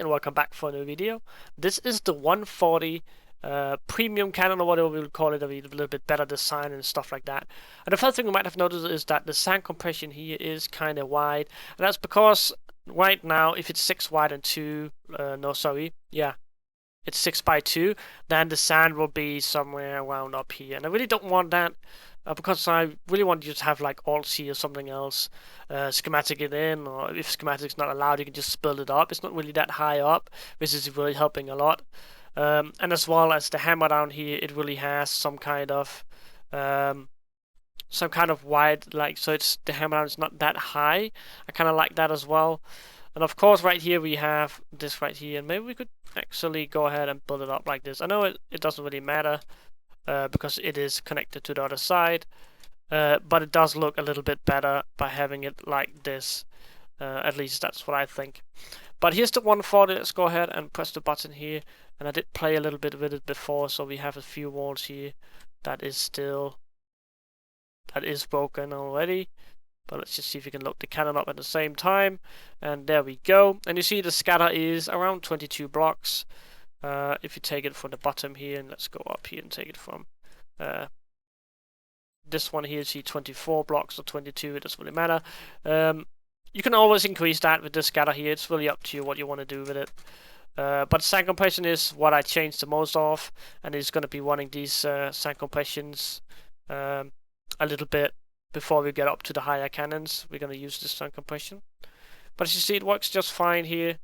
and welcome back for a new video. This is the 140 premium cannon, or whatever we'll call it, a little bit better design and stuff like that. And the first thing you might have noticed is that the sand compression here is kind of wide, and that's because right now if it's 6 wide and 2, it's 6 by 2, then the sand will be somewhere around up here, and I really don't want that. Because I really want you to have like Alt-C or something else, schematic it in, or if schematic's not allowed, you can just build it up. It's not really that high up, which is really helping a lot. And as well as the hammer down here, it really has some kind of wide, like, so it's the hammer down is not that high. I kind of like that as well. And of course, right here we have this right here, and maybe we could actually go ahead and build it up like this. I know it doesn't really matter. Because it is connected to the other side, but it does look a little bit better by having it like this. At least that's what I think. But here's the 140. Let's go ahead and press the button here. And I did play a little bit with it before, so we have a few walls here that is broken already. But let's just see if we can load the cannon up at the same time. And there we go. And you see the scatter is around 22 blocks. If you take it from the bottom here, and let's go up here and take it from this one here, see 24 blocks or 22, it doesn't really matter. You can always increase that with the scatter here. It's really up to you what you want to do with it. But sand compression is what I changed the most of, and it's going to be running these sand compressions a little bit before we get up to the higher cannons. We're going to use this sand compression. But as you see, it works just fine here.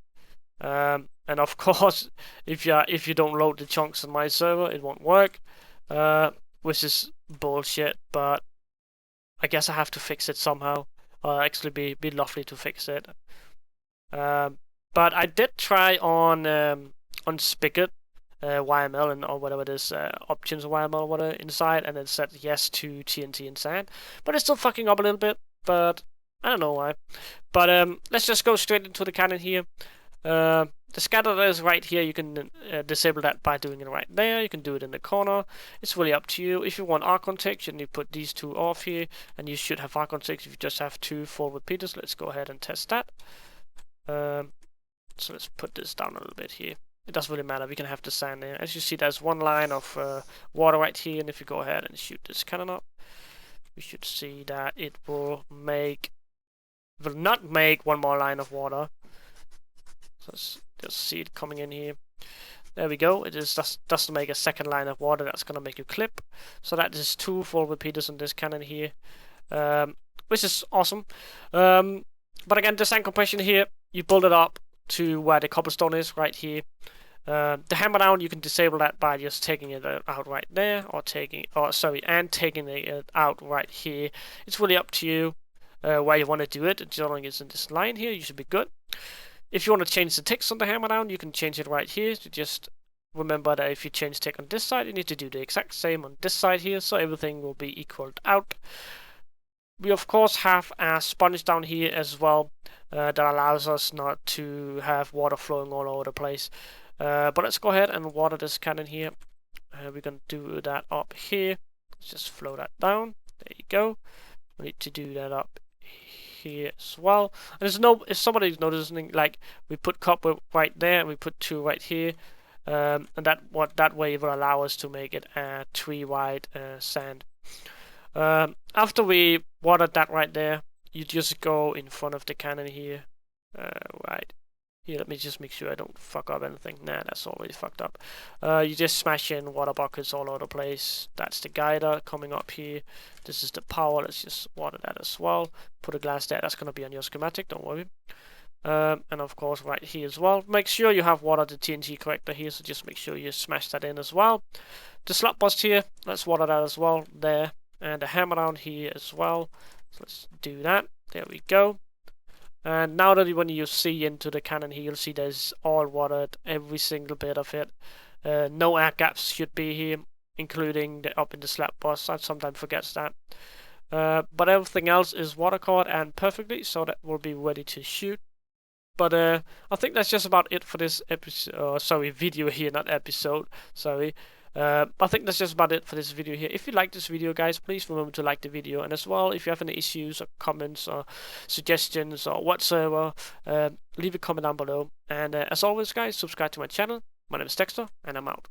And of course, if you don't load the chunks on my server, it won't work, which is bullshit. But I guess I have to fix it somehow. Actually, be lovely to fix it. But I did try on Spigot YML and or whatever it is, options YML or whatever inside, and it said yes to TNT and sand, but it's still fucking up a little bit. But I don't know why. But let's just go straight into the cannon here. The scatter is right here. You can disable that by doing it right there. You can do it in the corner. It's really up to you. If you want arc context, you put these two off here, and you should have arc context if you just have 2 full repeaters. Let's go ahead and test that. So let's put this down a little bit here. It doesn't really matter. We can have the sand there. As you see, there's one line of water right here, and if you go ahead and shoot this cannon up, we should see that it will not make one more line of water. Let's just see it coming in here. There we go. It doesn't make a second line of water. That's gonna make you clip. So that is 2 full repeaters on this cannon here, which is awesome. But again, the sand compression here, you build it up to where the cobblestone is right here. The hammer down, you can disable that by just taking it out right there, or taking it out right here. It's really up to you where you want to do it. As long as it's in this line here, you should be good. If you want to change the text on the hammer down, you can change it right here. So just remember that if you change text on this side, you need to do the exact same on this side here, so everything will be equaled out. We of course have a sponge down here as well that allows us not to have water flowing all over the place. But let's go ahead and water this cannon here. We're going to do that up here. Let's just flow that down. There you go. We need to do that up here as well. And if somebody's noticing, like, we put copper right there and we put 2 right here, and that way it will allow us to make it a 3 wide sand. After we watered that right there, you just go in front of the cannon here, right here. Let me just make sure I don't fuck up anything. Nah, that's already fucked up. You just smash in water buckets all over the place. That's the guider coming up here. This is the power. Let's just water that as well. Put a glass there. That's going to be on your schematic, don't worry. And of course right here as well. Make sure you have water the TNT corrector here, so just make sure you smash that in as well. The slot bust here, let's water that as well there. And the hammer down here as well. So let's do that. There we go. And now that when you see into the cannon here, you'll see there's all watered, every single bit of it. No air gaps should be here, including up in the slab bus. I sometimes forget that. But everything else is water caught and perfectly, so that will be ready to shoot. But I think that's just about it for this episode. Sorry, video here, not episode. Sorry. I think that's just about it for this video here. If you like this video, guys, please remember to like the video, and as well, if you have any issues or comments or suggestions or whatsoever, leave a comment down below. And as always, guys, subscribe to my channel. My name is Dexter, and I'm out.